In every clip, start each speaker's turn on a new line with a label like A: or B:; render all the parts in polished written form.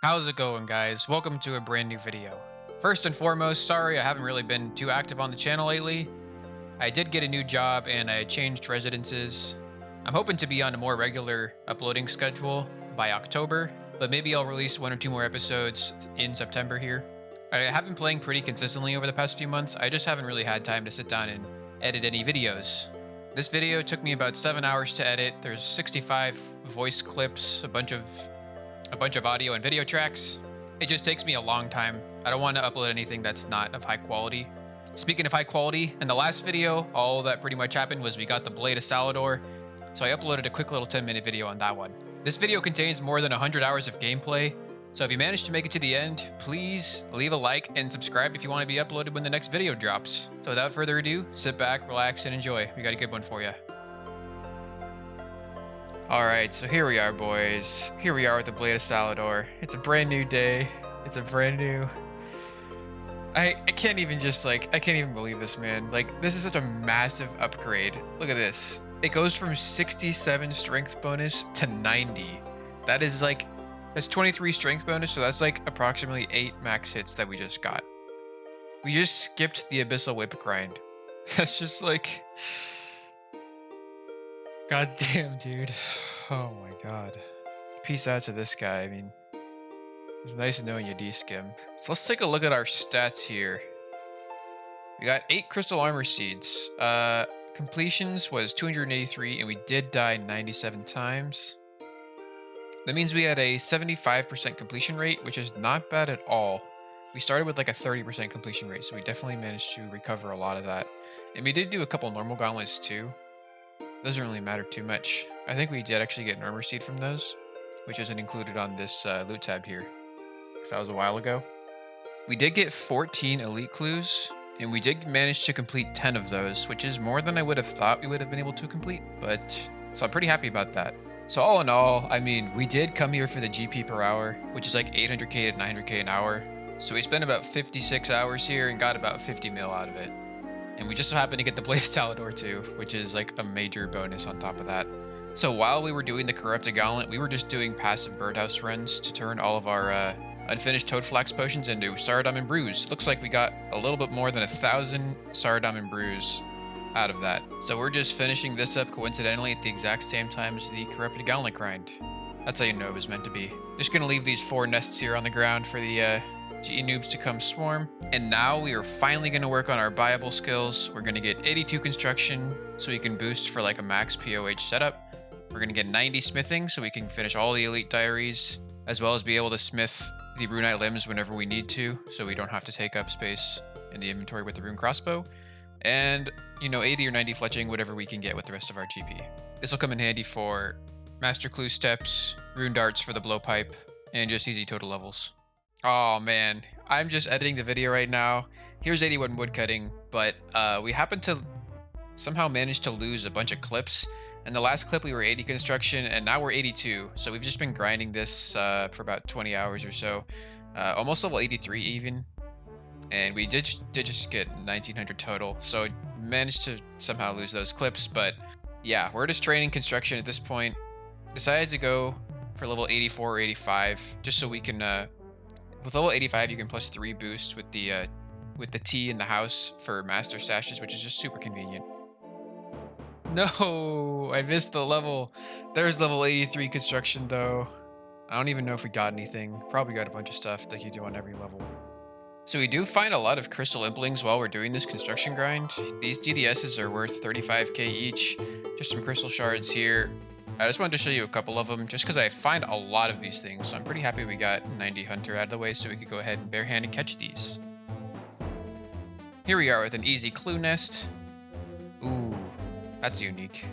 A: How's it going, guys? Welcome to a brand new video. First and foremost, sorry I haven't really been too active on the channel lately. I did get a new job and I changed residences. I'm hoping to be on a more regular uploading schedule by October, but maybe I'll release one or two more episodes in September here. I have been playing pretty consistently over the past few months. I just haven't really had time to sit down and edit any videos. This video took me about 7 hours to edit. There's 65 voice clips, a bunch of audio and video tracks. It just takes me a long time. I don't want to upload anything that's not of high quality. Speaking of high quality, in the last video, all that pretty much happened was we got the Blade of Salador, so I uploaded a quick little 10-minute video on that one. This video contains more than 100 hours of gameplay, so if you managed to make it to the end, please leave a like and subscribe if you want to be uploaded when the next video drops. So without further ado, sit back, relax, and enjoy. We got a good one for you. Alright, so here we are, boys. Here we are with the Blade of Salador. It's a brand new day. It's a brand new... I can't even I can't even believe this, man. Like, this is such a massive upgrade. Look at this. It goes from 67 strength bonus to 90. That is like... That's 23 strength bonus, so that's like approximately 8 max hits that we just got. We just skipped the Abyssal Whip grind. That's just like... God damn, dude. Oh my god. Peace out to this guy. I mean, it's nice knowing you D-skim. So let's take a look at our stats here. We got 8 crystal armor seeds. Completions was 283, and we did die 97 times. That means we had a 75% completion rate, which is not bad at all. We started with like a 30% completion rate, so we definitely managed to recover a lot of that. And we did do a couple normal gauntlets too. Doesn't really matter too much. I think we did actually get an armor seed from those, which isn't included on this loot tab here, because that was a while ago. We did get 14 elite clues, and we did manage to complete 10 of those, which is more than I would have thought we would have been able to complete, so I'm pretty happy about that. So all in all, I mean, we did come here for the GP per hour, which is like 800k to 900k an hour. So we spent about 56 hours here and got about 50 mil out of it. And we just so happened to get the Blade of Salador too, which is like a major bonus on top of that. So while we were doing the Corrupted Gauntlet, we were just doing passive birdhouse runs to turn all of our unfinished Toadflax potions into Sardiamond Brews. Looks like we got a little bit more than 1,000 Sardiamond Brews out of that. So we're just finishing this up coincidentally at the exact same time as the Corrupted Gauntlet grind. That's how you know it was meant to be. Just gonna leave these 4 nests here on the ground for the GE noobs to come swarm. And now we are finally going to work on our buyable skills. We're going to get 82 construction so we can boost for like a max POH setup. We're going to get 90 smithing so we can finish all the elite diaries, as well as be able to smith the runite limbs whenever we need to, so we don't have to take up space in the inventory with the rune crossbow. And, you know, 80 or 90 fletching, whatever we can get with the rest of our GP. This will come in handy for master clue steps, rune darts for the blowpipe, and just easy total levels. Oh man, I'm just editing the video right now. Here's 81 woodcutting, but we happened to somehow manage to lose a bunch of clips. In the last clip we were 80 construction, and now we're 82. So we've just been grinding this for about 20 hours or so. Almost level 83 even. And we did just get 1900 total. So managed to somehow lose those clips, but yeah, we're just training construction at this point. Decided to go for level 84 or 85, just so we can... with level 85, you can plus 3 boost with the T in the house for master stashes, which is just super convenient. No, I missed the level. There's level 83 construction though. I don't even know if we got anything. Probably got a bunch of stuff that you do on every level. So we do find a lot of crystal implings while we're doing this construction grind. These DDSs are worth 35k each. Just some crystal shards here. I just wanted to show you a couple of them, just because I find a lot of these things, so I'm pretty happy we got 90 Hunter out of the way so we could go ahead and barehanded catch these. Here we are with an easy clue nest. Ooh, that's unique.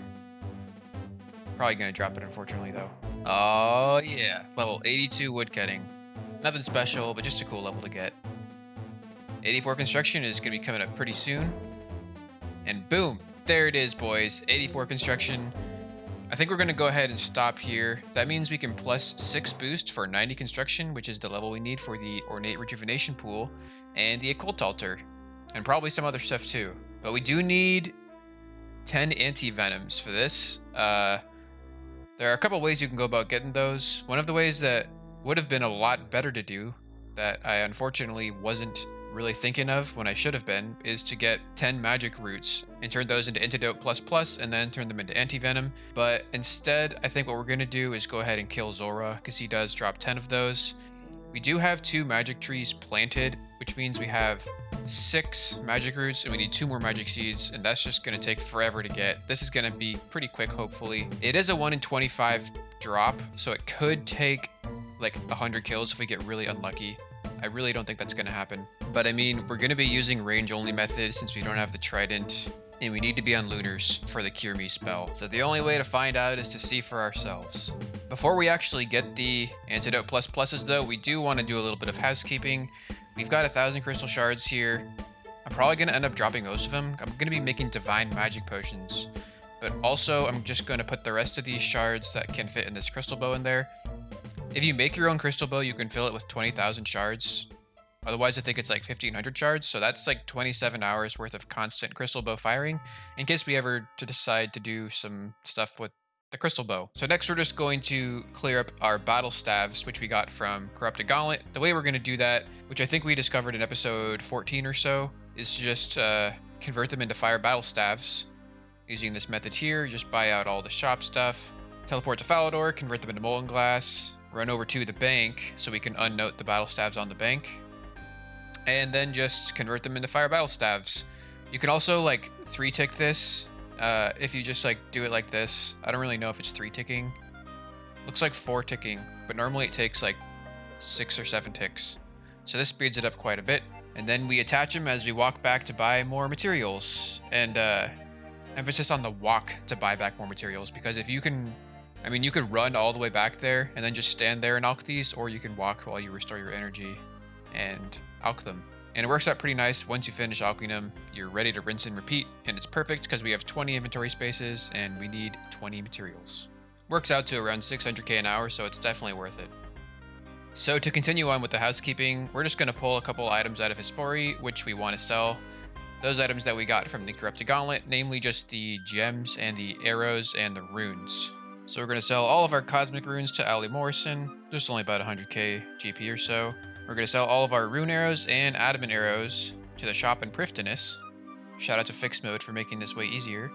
A: Probably going to drop it, unfortunately, though. Oh, yeah. Level 82 woodcutting. Nothing special, but just a cool level to get. 84 construction is going to be coming up pretty soon. And boom, there it is, boys. 84 construction. I think we're going to go ahead and stop here. That means we can plus 6 boost for 90 construction, which is the level we need for the Ornate Rejuvenation Pool, and the Occult Altar, and probably some other stuff too. But we do need 10 anti-venoms for this. There are a couple ways you can go about getting those. One of the ways that would have been a lot better to do that I unfortunately wasn't really thinking of when I should have been is to get 10 magic roots and turn those into antidote plus plus and then turn them into anti-venom. But instead, I think what we're going to do is go ahead and kill Zora because he does drop 10 of those. We do have 2 magic trees planted, which means we have 6 magic roots and we need 2 more magic seeds, and that's just going to take forever to get. This is going to be pretty quick, hopefully. It is a 1 in 25 drop, so it could take like 100 kills if we get really unlucky. I really don't think that's going to happen. But I mean, we're going to be using range only method since we don't have the trident, and we need to be on lunars for the Cure Me spell. So the only way to find out is to see for ourselves. Before we actually get the antidote plus pluses though, we do want to do a little bit of housekeeping. We've got 1,000 crystal shards here. I'm probably going to end up dropping most of them. I'm going to be making divine magic potions, but also I'm just going to put the rest of these shards that can fit in this crystal bow in there. If you make your own crystal bow, you can fill it with 20,000 shards. Otherwise, I think it's like 1,500 shards, so that's like 27 hours worth of constant crystal bow firing, in case we ever decide to do some stuff with the crystal bow. So next we're just going to clear up our battle staves, which we got from Corrupted Gauntlet. The way we're going to do that, which I think we discovered in episode 14 or so, is just convert them into fire battle staves. Using this method here, just buy out all the shop stuff, teleport to Falador, convert them into molten glass, run over to the bank so we can unnote the battle staves on the bank, and then just convert them into fire battle staves. You can also like 3-tick this if you just like do it like this. I don't really know if it's 3-ticking. Looks like 4-ticking, but normally it takes like 6 or 7 ticks. So this speeds it up quite a bit. And then we attach them as we walk back to buy more materials. And emphasis on the walk to buy back more materials, because if you can, I mean, you could run all the way back there and then just stand there and alch these, or you can walk while you restore your energy and alch them. And it works out pretty nice. Once you finish alching them, you're ready to rinse and repeat, and it's perfect because we have 20 inventory spaces and we need 20 materials. Works out to around 600k an hour, so it's definitely worth it. So to continue on with the housekeeping, we're just going to pull a couple items out of Hispori, which we want to sell. Those items that we got from the Corrupted Gauntlet, namely just the gems and the arrows and the runes. So we're going to sell all of our cosmic runes to Ali Morrison, just only about 100k GP or so. We're going to sell all of our rune arrows and adamant arrows to the shop in Prifddinas. Shout out to Fixed Mode for making this way easier.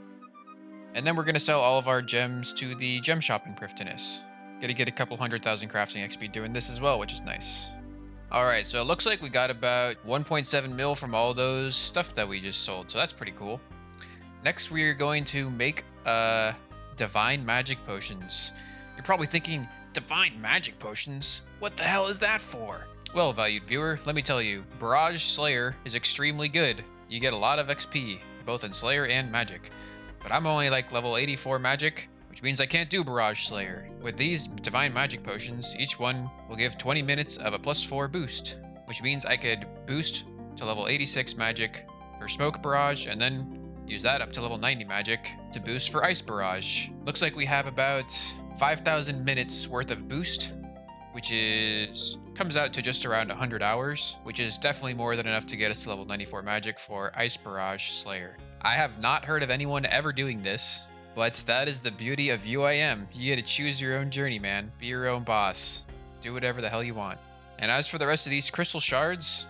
A: And then we're going to sell all of our gems to the gem shop in Prifddinas. Gonna get a couple 100,000 crafting XP doing this as well, which is nice. Alright, so it looks like we got about 1.7 mil from all those stuff that we just sold, so that's pretty cool. Next, we're going to make divine magic potions. You're probably thinking, divine magic potions? What the hell is that for? Well, valued viewer, let me tell you, Barrage Slayer is extremely good. You get a lot of XP, both in Slayer and magic. But I'm only like level 84 magic, which means I can't do Barrage Slayer. With these divine magic potions, each one will give 20 minutes of a +4 boost, which means I could boost to level 86 magic for Smoke Barrage, and then use that up to level 90 magic to boost for Ice Barrage. Looks like we have about 5,000 minutes worth of boost, which comes out to just around 100 hours, which is definitely more than enough to get us to level 94 magic for Ice Barrage Slayer. I have not heard of anyone ever doing this, but that is the beauty of UIM. You get to choose your own journey, man. Be your own boss. Do whatever the hell you want. And as for the rest of these crystal shards,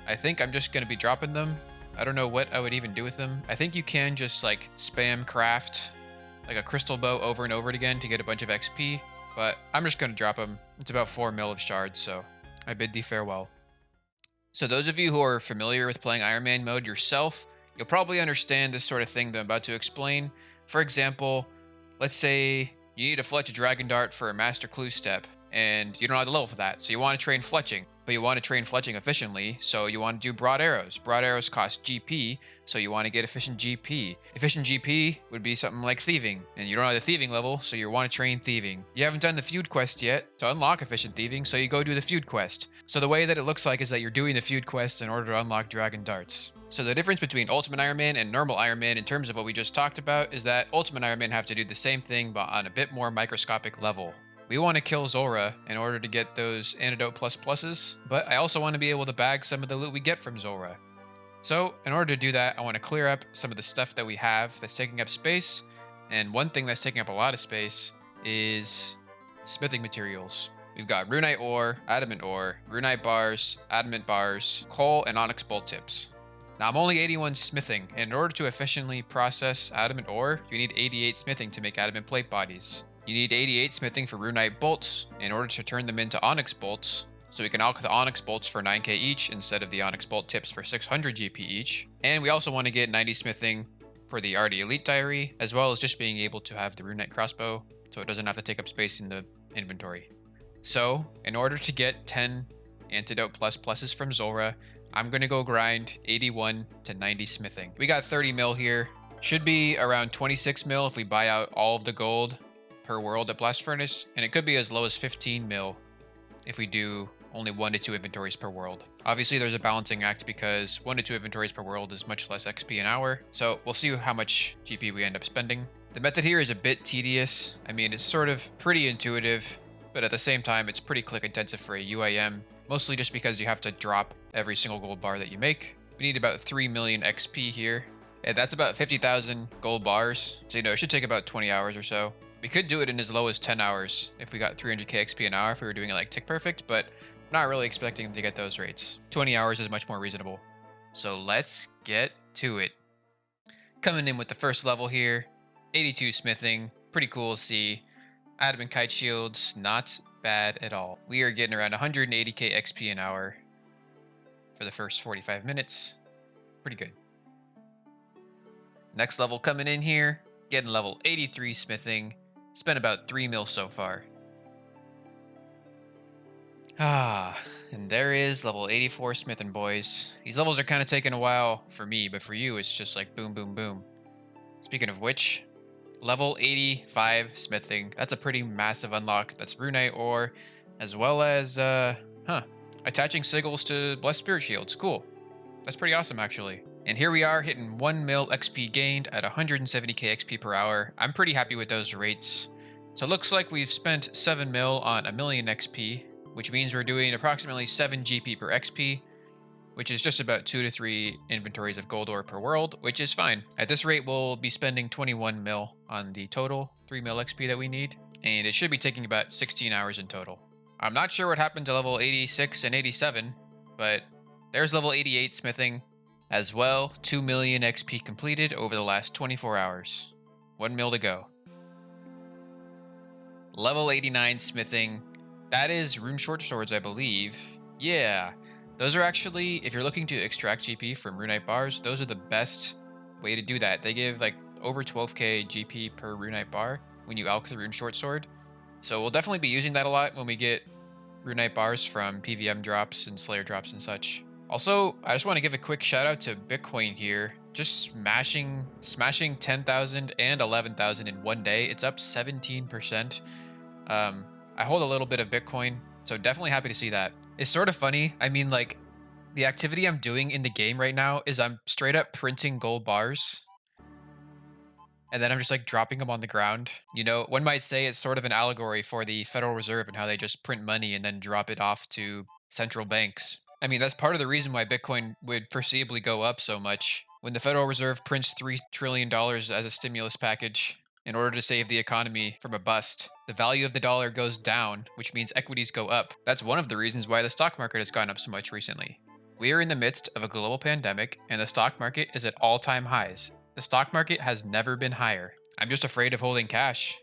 A: I think I'm just going to be dropping them. I don't know what I would even do with them. I think you can just like spam craft like a crystal bow over and over again to get a bunch of XP, but I'm just going to drop them. It's about 4 mil of shards, so I bid thee farewell. So those of you who are familiar with playing Iron Man mode yourself, you'll probably understand this sort of thing that I'm about to explain. For example, let's say you need to fletch a dragon dart for a master clue step, and you don't have the level for that, so you want to train fletching, but you want to train fletching efficiently, so you want to do broad arrows. Broad arrows cost GP, so you want to get efficient GP. Efficient GP would be something like thieving, and you don't have the thieving level, so you want to train thieving. You haven't done the feud quest yet to unlock efficient thieving, so you go do the feud quest. So the way that it looks like is that you're doing the feud quest in order to unlock dragon darts. So the difference between Ultimate Iron Man and normal Iron Man in terms of what we just talked about is that Ultimate Iron Man have to do the same thing but on a bit more microscopic level. We want to kill Zora in order to get those antidote pluses, but I also want to be able to bag some of the loot we get from Zora. So in order to do that, I want to clear up some of the stuff that we have that's taking up space, and one thing that's taking up a lot of space is smithing materials. We've got runite ore, runite bars, adamant bars, coal, and onyx bolt tips. Now I'm only 81 smithing, and in order to efficiently process adamant ore, you need 88 smithing to make adamant plate bodies. You need 88 smithing for runite bolts in order to turn them into onyx bolts, so we can alch the onyx bolts for 9k each instead of the onyx bolt tips for 600 GP each. And we also want to get 90 smithing for the RD Elite Diary, as well as just being able to have the runite crossbow, so it doesn't have to take up space in the inventory. So, in order to get 10 antidote pluses from Zulrah, I'm going to go grind 81 to 90 smithing. We got 30 mil here. Should be around 26 mil if we buy out all of the gold per world at Blast Furnace, and it could be as low as 15 mil if we do only 1 to 2 inventories per world. Obviously, there's a balancing act because 1 to 2 inventories per world is much less XP an hour, so we'll see how much GP we end up spending. The method here is a bit tedious. I mean, it's sort of pretty intuitive, but at the same time, it's pretty click intensive for a UIM, mostly just because you have to drop every single gold bar that you make. We need about 3 million XP here, and that's about 50,000 gold bars, so it should take about 20 hours or so. We could do it in as low as 10 hours if we got 300k XP an hour if we were doing it like tick perfect, but I'm not really expecting to get those rates. 20 hours is much more reasonable. So let's get to it. Coming in with the first level here, 82 smithing, pretty cool to see. Adamant kite shields, not bad at all. We are getting around 180k XP an hour for the first 45 minutes. Pretty good. Next level coming in here, getting level 83 smithing. Spent about 3 mil so far. And there is level 84 smithing, boys. These levels are kind of taking a while for me, but for you, it's just like boom, boom, boom. Speaking of which, level 85 smithing. That's a pretty massive unlock. That's runite ore, as well as, attaching sigils to blessed spirit shields. Cool. That's pretty awesome, actually. And here we are hitting 1 mil XP gained at 170k XP per hour. I'm pretty happy with those rates. So it looks like we've spent 7 mil on 1 million XP, which means we're doing approximately 7 GP per XP, which is just about 2 to 3 inventories of gold ore per world, which is fine. At this rate, we'll be spending 21 mil on the total 3 mil XP that we need, and it should be taking about 16 hours in total. I'm not sure what happened to level 86 and 87, but there's level 88 smithing as well. 2 million XP completed over the last 24 hours. 1 mil to go. Level 89 smithing. That is rune short swords, I believe. Yeah. Those are actually, if you're looking to extract GP from runite bars, those are the best way to do that. They give like over 12k GP per runite bar when you alch the rune short sword. So we'll definitely be using that a lot when we get runite bars from PVM drops and Slayer drops and such. Also, I just want to give a quick shout out to Bitcoin here. Just smashing 10,000 and 11,000 in one day. It's up 17%. I hold a little bit of Bitcoin, so definitely happy to see that. It's sort of funny. I mean, like, the activity I'm doing in the game right now is I'm straight up printing gold bars, and then I'm just like dropping them on the ground. One might say it's sort of an allegory for the Federal Reserve and how they just print money and then drop it off to central banks. I mean, that's part of the reason why Bitcoin would foreseeably go up so much. When the Federal Reserve prints $3 trillion as a stimulus package in order to save the economy from a bust, the value of the dollar goes down, which means equities go up. That's one of the reasons why the stock market has gone up so much recently. We are in the midst of a global pandemic, and the stock market is at all-time highs. The stock market has never been higher. I'm just afraid of holding cash.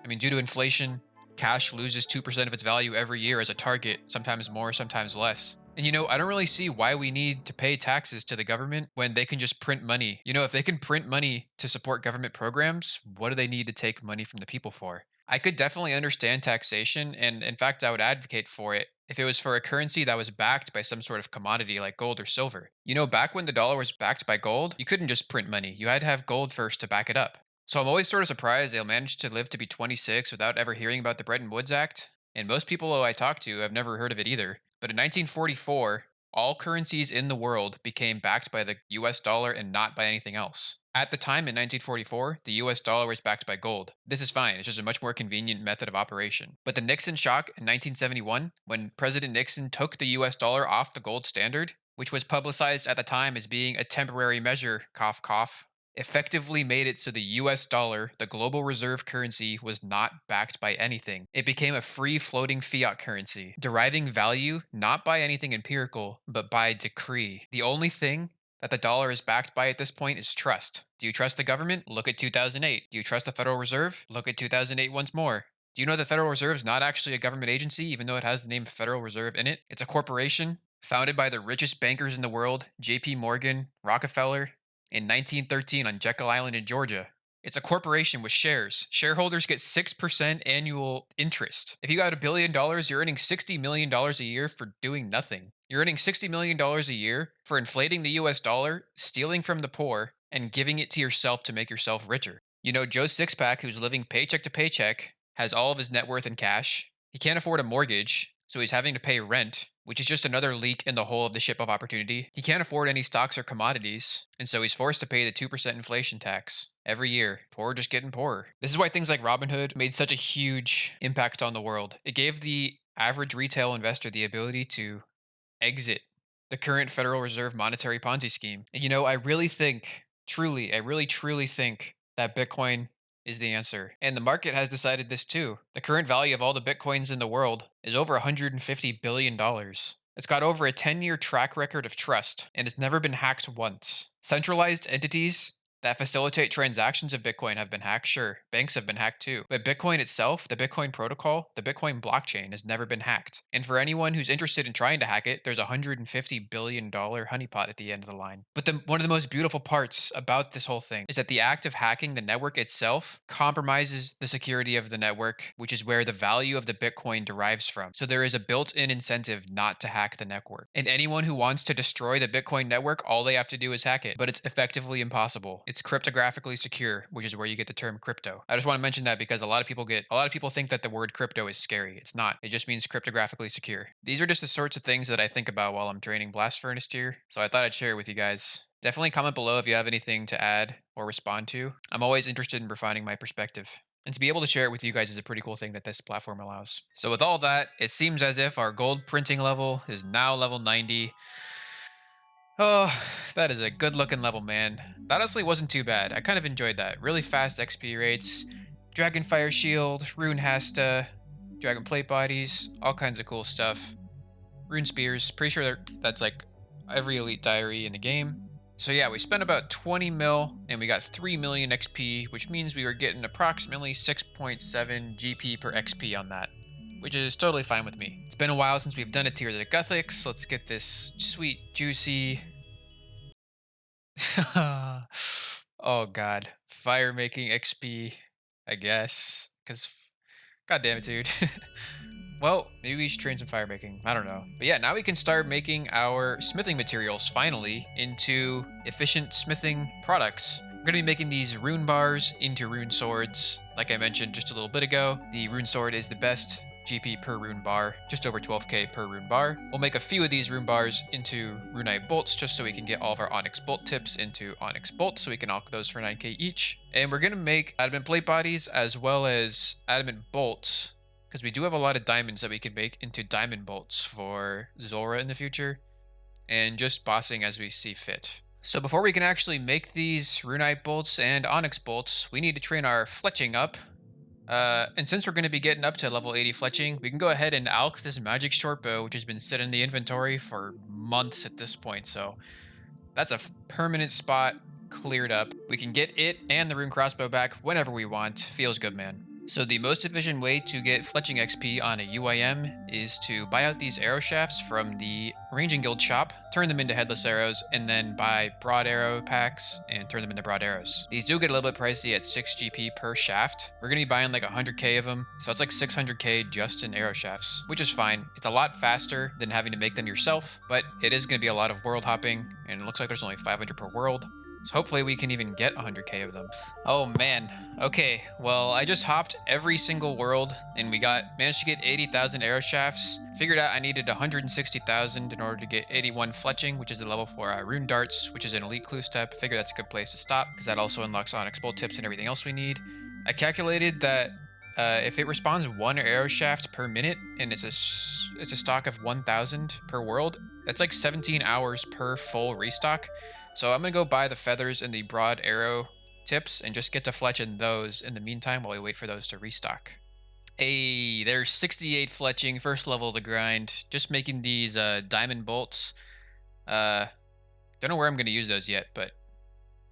A: I mean, due to inflation, cash loses 2% of its value every year as a target, sometimes more, sometimes less. And I don't really see why we need to pay taxes to the government when they can just print money. If they can print money to support government programs, what do they need to take money from the people for? I could definitely understand taxation, and in fact, I would advocate for it if it was for a currency that was backed by some sort of commodity like gold or silver. Back when the dollar was backed by gold, you couldn't just print money. You had to have gold first to back it up. So I'm always sort of surprised they'll manage to live to be 26 without ever hearing about the Bretton Woods Act. And most people I talk to have never heard of it either. But in 1944, all currencies in the world became backed by the US dollar and not by anything else. At the time in 1944, the US dollar was backed by gold. This is fine, it's just a much more convenient method of operation. But the Nixon Shock in 1971, when President Nixon took the US dollar off the gold standard, which was publicized at the time as being a temporary measure, cough cough, effectively made it so the US dollar, the global reserve currency, was not backed by anything. It became a free floating fiat currency, deriving value not by anything empirical, but by decree. The only thing that the dollar is backed by at this point is trust. Do you trust the government? Look at 2008. Do you trust the Federal Reserve? Look at 2008 once more. Do you know the Federal Reserve is not actually a government agency, even though it has the name Federal Reserve in it? It's a corporation founded by the richest bankers in the world, JP Morgan, Rockefeller, in 1913 on Jekyll Island in Georgia. It's a corporation with shares. Shareholders get 6% annual interest. If you got $1 billion, you're earning $60 million a year for doing nothing. You're earning $60 million a year for inflating the US dollar, stealing from the poor, and giving it to yourself to make yourself richer. You know, Joe Sixpack, who's living paycheck to paycheck, has all of his net worth in cash. He can't afford a mortgage, so he's having to pay rent, which is just another leak in the hole of the ship of opportunity. He can't afford any stocks or commodities, and so he's forced to pay the 2% inflation tax every year. Poor just getting poorer. This is why things like Robinhood made such a huge impact on the world. It gave the average retail investor the ability to exit the current Federal Reserve monetary Ponzi scheme. And you know, I really think, truly, I really truly think that Bitcoin is the answer. And the market has decided this too. The current value of all the Bitcoins in the world is over $150 billion. It's got over a 10-year track record of trust, and it's never been hacked once. Centralized entities that facilitate transactions of Bitcoin have been hacked, sure. Banks have been hacked too. But Bitcoin itself, the Bitcoin protocol, the Bitcoin blockchain has never been hacked. And for anyone who's interested in trying to hack it, there's a $150 billion honeypot at the end of the line. But one of the most beautiful parts about this whole thing is that the act of hacking the network itself compromises the security of the network, which is where the value of the Bitcoin derives from. So there is a built-in incentive not to hack the network. And anyone who wants to destroy the Bitcoin network, all they have to do is hack it. But it's effectively impossible. It's cryptographically secure, which is where you get the term crypto. I just want to mention that because a lot of people think that the word crypto is scary. It's not. It just means cryptographically secure. These are just the sorts of things that I think about while I'm draining Blast Furnace tier, so I thought I'd share it with you guys. Definitely comment below if you have anything to add or respond to. I'm always interested in refining my perspective. And to be able to share it with you guys is a pretty cool thing that this platform allows. So with all that, it seems as if our gold printing level is now level 90. Oh, that is a good looking level, man. That honestly wasn't too bad. I kind of enjoyed that. Really fast XP rates, Dragonfire Shield, Rune Hasta, Dragon Plate Bodies, all kinds of cool stuff. Rune Spears, pretty sure that's like every Elite Diary in the game. So yeah, we spent about 20 mil and we got 3 million XP, which means we were getting approximately 6.7 GP per XP on that, which is totally fine with me. It's been a while since we've done a tier of the Gothics. Let's get this sweet, juicy... oh god. Fire making XP, I guess. Because, god damn it, dude. Well, maybe we should train some fire making. I don't know. But yeah, now we can start making our smithing materials, finally, into efficient smithing products. We're going to be making these rune bars into rune swords. Like I mentioned just a little bit ago, the rune sword is the best GP per rune bar, just over 12k per rune bar. We'll make a few of these rune bars into runite bolts just so we can get all of our onyx bolt tips into onyx bolts, so we can alch those for 9k each. And we're going to make adamant plate bodies as well as adamant bolts, because we do have a lot of diamonds that we can make into diamond bolts for Zora in the future, and just bossing as we see fit. So before we can actually make these runite bolts and onyx bolts, we need to train our fletching up. And since we're going to be getting up to level 80 fletching, we can go ahead and alch this magic short bow, which has been sitting in the inventory for months at this point. So that's a permanent spot cleared up. We can get it and the rune crossbow back whenever we want. Feels good, man. So the most efficient way to get fletching XP on a UIM is to buy out these arrow shafts from the Ranging Guild shop, turn them into headless arrows, and then buy broad arrow packs and turn them into broad arrows. These do get a little bit pricey at 6 GP per shaft. We're going to be buying like 100k of them, so it's like 600k just in arrow shafts, which is fine. It's a lot faster than having to make them yourself, but it is going to be a lot of world hopping, and it looks like there's only 500 per world. So hopefully we can even get 100k of them. Oh man. Okay, well I just hopped every single world and we managed to get 80,000 arrow shafts. Figured out I needed 160,000 in order to get 81 fletching, which is the level for rune darts, which is an elite clue step. Figured that's a good place to stop because that also unlocks onyx bolt tips and everything else we need. I calculated that If it responds one arrow shaft per minute and it's a stock of 1,000 per world, that's like 17 hours per full restock. So I'm gonna go buy the feathers and the broad arrow tips and just get to fletching those in the meantime while we wait for those to restock. Hey, there's 68 fletching, first level of the grind. Just making these diamond bolts. Uh, don't know where I'm gonna use those yet, but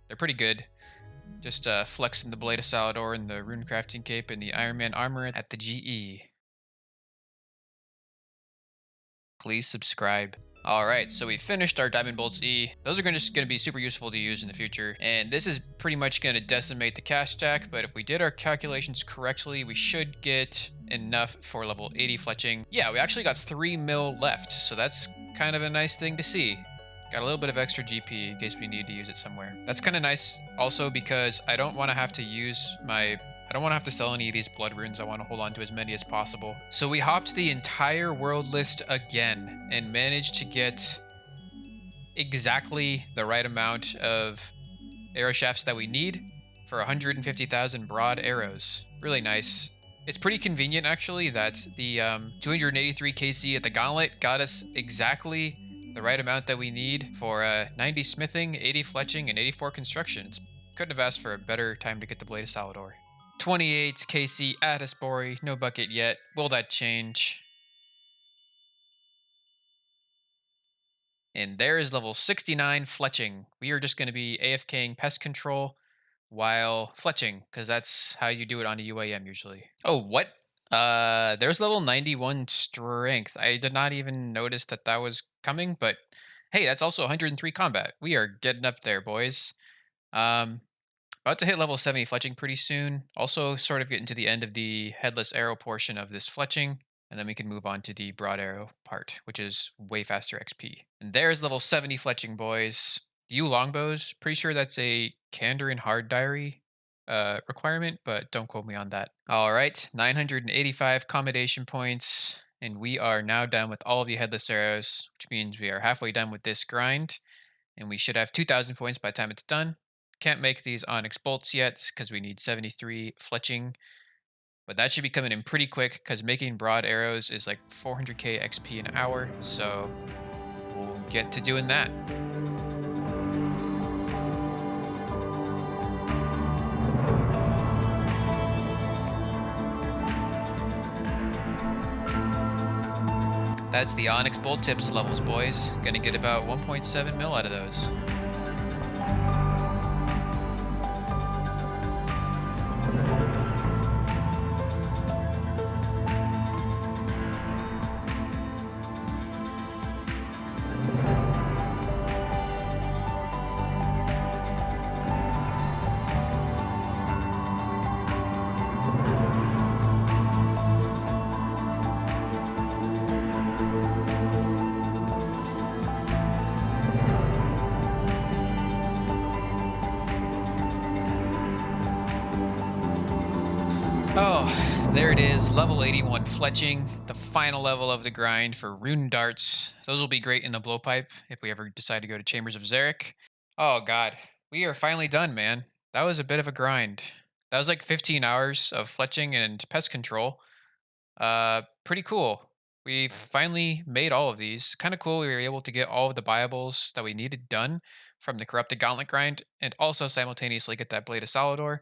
A: they're pretty good. Just flexing the Blade of Salador and the Rune Crafting Cape and the Iron Man armor at the GE. Please subscribe. Alright, so we finished our Diamond Bolts E. Those are just going to be super useful to use in the future. And this is pretty much going to decimate the cash stack, but if we did our calculations correctly, we should get enough for level 80 fletching. Yeah, we actually got 3 mil left, so that's kind of a nice thing to see. Got a little bit of extra GP in case we need to use it somewhere. That's kind of nice also because I don't want to have to use I don't want to have to sell any of these blood runes. I want to hold on to as many as possible. So we hopped the entire world list again and managed to get exactly the right amount of arrow shafts that we need for 150,000 broad arrows. Really nice. It's pretty convenient actually that the 283 KC at the gauntlet got us exactly the right amount that we need for 90 smithing, 80 fletching, and 84 construction. Couldn't have asked for a better time to get the Blade of Salador. 28 KC at Asbori, no bucket yet. Will that change? And there is level 69 Fletching. We are just going to be AFKing pest control while fletching, because that's how you do it on a UIM usually. Oh, what? There's level 91 strength. I did not even notice that that was coming, but hey, that's also 103 combat. We are getting up there, boys. Um, About to hit level 70 fletching pretty soon. Also, sort of getting to the end of the headless arrow portion of this fletching. And then we can move on to the broad arrow part, which is way faster XP. And there's level 70 fletching, boys. You longbows, pretty sure that's a Candor and Hard Diary requirement, but don't quote me on that. All right, 985 commendation points. And we are now done with all of the headless arrows, which means we are halfway done with this grind. And we should have 2,000 points by the time it's done. Can't make these Onyx bolts yet because we need 73 fletching, but that should be coming in pretty quick because making broad arrows is like 400k XP an hour, so we'll get to doing that. That's the Onyx bolt tips levels, boys. Gonna get about 1.7 mil out of those. Oh, there it is, level 81 fletching, the final level of the grind for rune darts. Those will be great in the blowpipe if we ever decide to go to Chambers of Zarek. Oh god, we are finally done, man. That was a bit of a grind. That was like 15 hours of fletching and pest control. Pretty cool. We finally made all of these. Kind of cool we were able to get all of the buyables that we needed done from the Corrupted Gauntlet grind and also simultaneously get that Blade of Salador.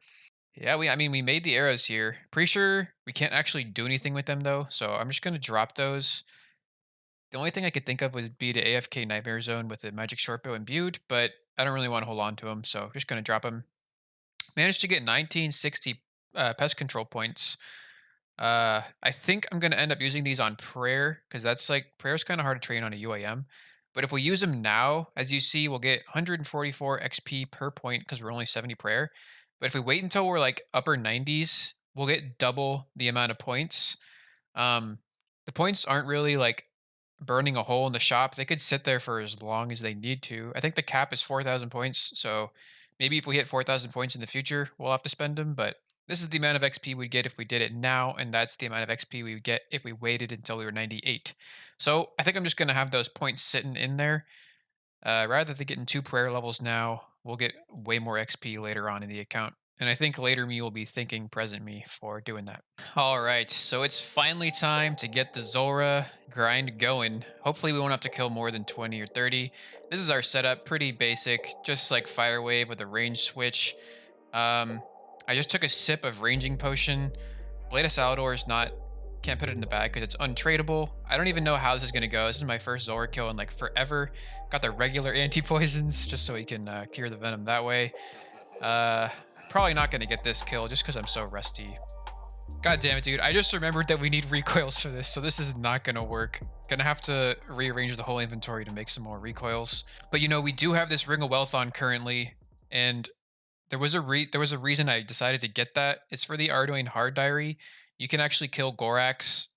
A: Yeah, I mean, we made the arrows here. Pretty sure we can't actually do anything with them though, so I'm just gonna drop those. The only thing I could think of would be the AFK Nightmare Zone with the Magic Shortbow imbued, but I don't really want to hold on to them, so just gonna drop them. Managed to get 1960 pest control points. I think I'm gonna end up using these on prayer because that's like prayer's kind of hard to train on a UAM. But if we use them now, as you see, we'll get 144 XP per point because we're only 70 prayer. But if we wait until we're like upper 90s, we'll get double the amount of points. Um, the points aren't really like burning a hole in the shop. They could sit there for as long as they need to. I think the cap is 4,000 points. So maybe if we hit 4,000 points in the future, we'll have to spend them. But this is the amount of XP we'd get if we did it now. And that's the amount of XP we would get if we waited until we were 98. So I think I'm just going to have those points sitting in there. Rather than getting 2 prayer levels now, we'll get way more XP later on in the account. And I think later me will be thanking present me for doing that. All right, so it's finally time to get the Zora grind going. Hopefully we won't have to kill more than 20 or 30. This is our setup, pretty basic, just like Fire Wave with a range switch. Um, I just took a sip of ranging potion. Blade of Salador is not, can't put it in the bag because it's untradeable. I don't even know how this is going to go. This is my first Zora kill in like forever. Got the regular anti-poisons just so we can cure the venom that way. Uh, Probably not going to get this kill just because I'm so rusty. God damn it, dude. I just remembered that we need recoils for this, so this is not going to work. Gonna have to rearrange the whole inventory to make some more recoils. But you know, we do have this Ring of Wealth on currently, and there was a reason I decided to get that. It's for the Arduin Hard Diary. You can actually kill Gorax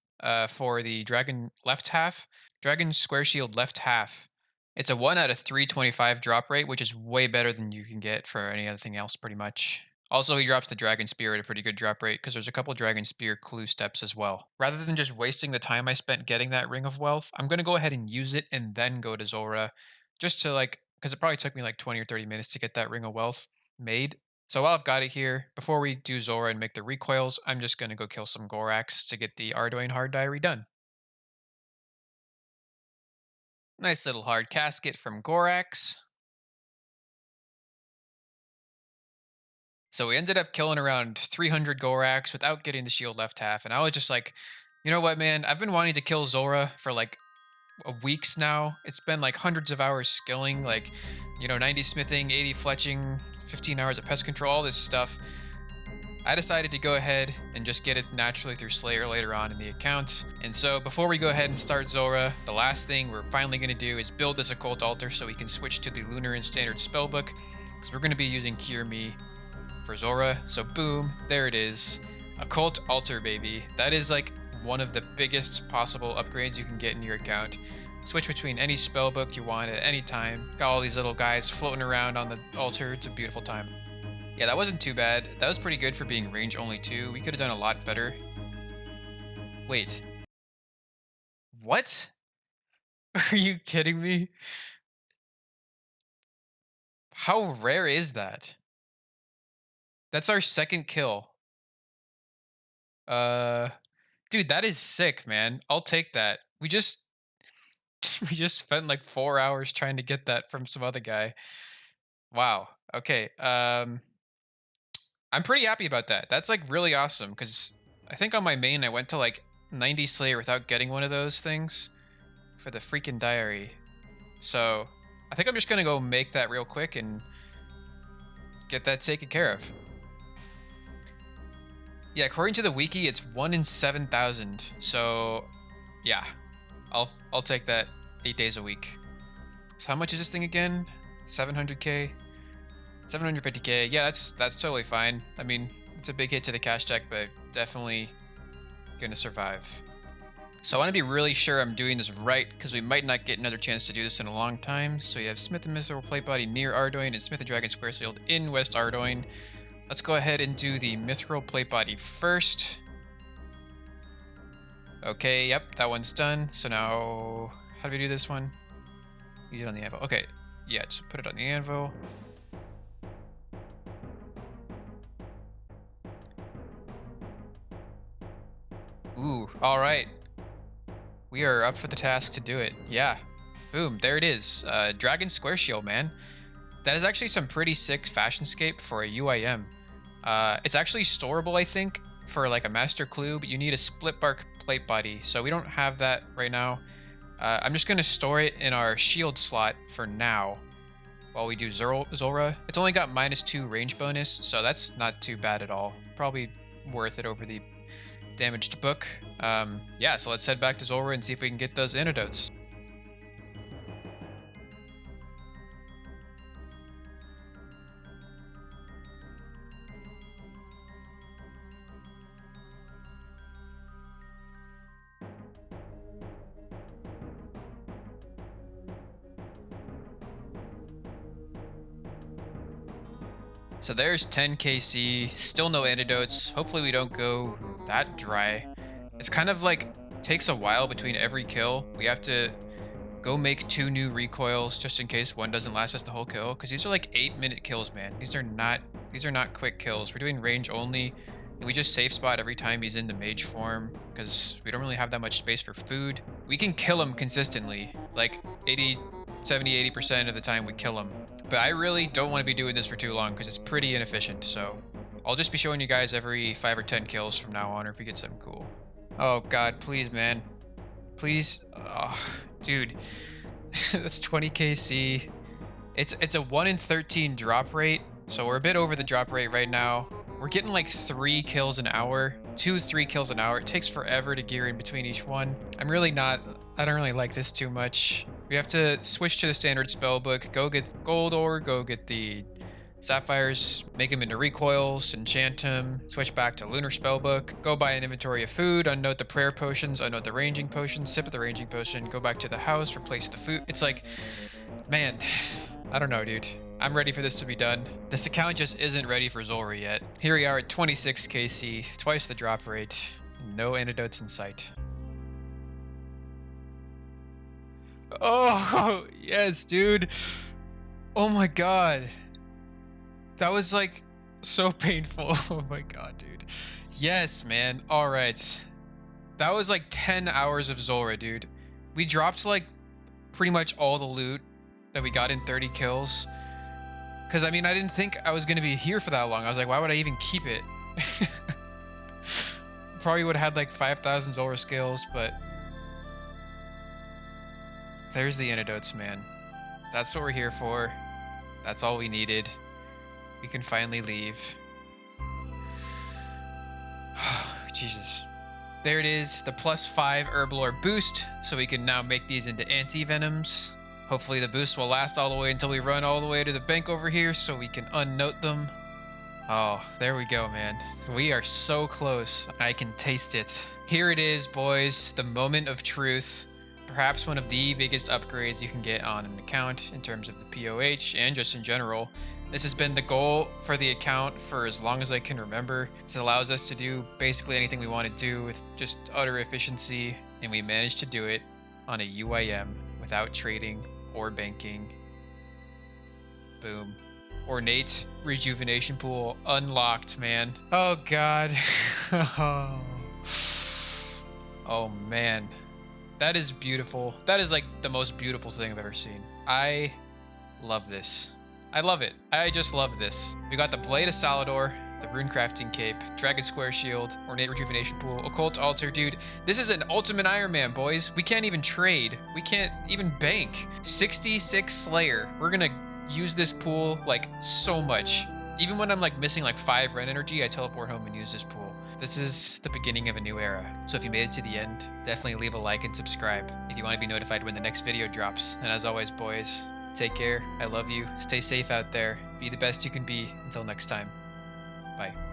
A: for the Dragon left half. Dragon Square Shield left half. It's a 1 out of 325 drop rate, which is way better than you can get for any other thing else, pretty much. Also, he drops the Dragon Spear at a pretty good drop rate because there's a couple Dragon Spear clue steps as well. Rather than just wasting the time I spent getting that Ring of Wealth, I'm going to go ahead and use it and then go to Zora just to like, because it probably took me like 20 or 30 minutes to get that Ring of Wealth made. So while I've got it here, before we do Zora and make the recoils, I'm just going to go kill some Gorax to get the Arduin Hard Diary done. Nice little hard casket from Gorax. So we ended up killing around 300 Gorax without getting the shield left half. And I was just like, you know what, man? I've been wanting to kill Zora for like weeks now. It's been like hundreds of hours skilling, like, 90 smithing, 80 fletching, 15 hours of pest control, all this stuff. I decided to go ahead and just get it naturally through Slayer later on in the account. And so before we go ahead and start Zora, the last thing we're finally going to do is build this Occult Altar so we can switch to the Lunar and Standard Spellbook, because we're going to be using Cure Me for Zora. So boom, there it is. Occult Altar, baby. That is like one of the biggest possible upgrades you can get in your account. Switch between any spellbook you want at any time. Got all these little guys floating around on the altar. It's a beautiful time. Yeah, that wasn't too bad. That was pretty good for being range only too. We could have done a lot better. Wait. What? Are you kidding me? How rare is that? That's our second kill. Dude, that is sick, man. I'll take that. We just we just spent like 4 hours trying to get that from some other guy. Wow. Okay. I'm pretty happy about that. That's like really awesome because I think on my main I went to like 90 Slayer without getting one of those things for the freaking diary. So I think I'm just gonna go make that real quick and get that taken care of. Yeah, according to the wiki, it's 1 in 7,000. So yeah, I'll take that 8 days a week. So how much is this thing again? 700k. 750k. Yeah, that's totally fine. I mean, it's a big hit to the cash deck, but definitely gonna survive. So I want to be really sure I'm doing this right, because we might not get another chance to do this in a long time. So you have Smith and Mithril Plate Body near Ardoin and Smith and Dragon Square Shield in West Ardoin. Let's go ahead and do the Mithril Plate Body first. Okay, yep, that one's done. So now, how do we do this one? Use it on the anvil. Okay, yeah, just put it on the anvil. Ooh, all right. We are up for the task to do it. Yeah. Boom, there it is. Dragon Square Shield, man. That is actually some pretty sick fashionscape for a UIM. It's actually storable, I think, for like a master clue, but you need a split bark plate body. So we don't have that right now. I'm just going to store it in our shield slot for now while we do Zora. It's only got -2 range bonus, so that's not too bad at all. Probably worth it over the damaged book. Yeah, so let's head back to Zora and see if we can get those antidotes. So there's 10 KC, still no antidotes. Hopefully we don't go that dry. It's kind of like takes a while between every kill. We have to go make 2 new recoils just in case one doesn't last us the whole kill, because these are like 8-minute kills, man. These are not These are not quick kills. We're doing range only. And we just safe spot every time he's in the mage form because we don't really have that much space for food. We can kill him consistently. Like 80% of the time we kill him. But I really don't want to be doing this for too long because it's pretty inefficient. So I'll just be showing you guys every 5 or 10 kills from now on, or if we get something cool. Oh God, please, man. Please. Oh, dude. That's 20 KC. It's a 1 in 13 drop rate. So we're a bit over the drop rate right now. We're getting like 3 kills an hour, 2-3 kills an hour. It takes forever to gear in between each one. I don't really like this too much. We have to switch to the standard spellbook, go get gold ore, go get the sapphires, make them into recoils, enchant them, switch back to lunar spellbook, go buy an inventory of food, unnote the prayer potions, unnote the ranging potion, sip of the ranging potion, go back to the house, replace the food. It's like, man, I don't know, dude. I'm ready for this to be done. This account just isn't ready for Zulrah yet. Here we are at 26 KC, twice the drop rate. No antidotes in sight. Oh, yes, dude. Oh my God. That was like so painful. Oh my God, dude. Yes, man. All right. That was like 10 hours of Zulrah, dude. We dropped like pretty much all the loot that we got in 30 kills. Because, I mean, I didn't think I was going to be here for that long. I was like, why would I even keep it? Probably would have had like 5,000 Zulrah skills, but there's the antidotes, man. That's what we're here for. That's all we needed. We can finally leave. Jesus. There it is, the +5 Herblore boost, so we can now make these into anti-venoms. Hopefully the boost will last all the way until we run all the way to the bank over here so we can unnote them. Oh, there we go, man. We are so close. I can taste it. Here it is, boys, the moment of truth. Perhaps one of the biggest upgrades you can get on an account in terms of the POH and just in general. This has been the goal for the account for as long as I can remember. This allows us to do basically anything we want to do with just utter efficiency, and we managed to do it on a UIM without trading or banking. Boom. Ornate rejuvenation pool unlocked, man. Oh God. Oh man. That is beautiful. That is like the most beautiful thing I've ever seen. I love this. I love it. I just love this. We got the Blade of Salador, the Rune Crafting Cape, Dragon Square Shield, Ornate Rejuvenation Pool, Occult Altar. Dude, this is an ultimate Iron Man, boys. We can't even trade. We can't even bank. 66 Slayer. We're gonna use this pool like so much. Even when I'm like missing like 5 Ren energy, I teleport home and use this pool. This is the beginning of a new era. So if you made it to the end, definitely leave a like and subscribe if you want to be notified when the next video drops. And as always, boys, take care. I love you. Stay safe out there. Be the best you can be. Until next time. Bye.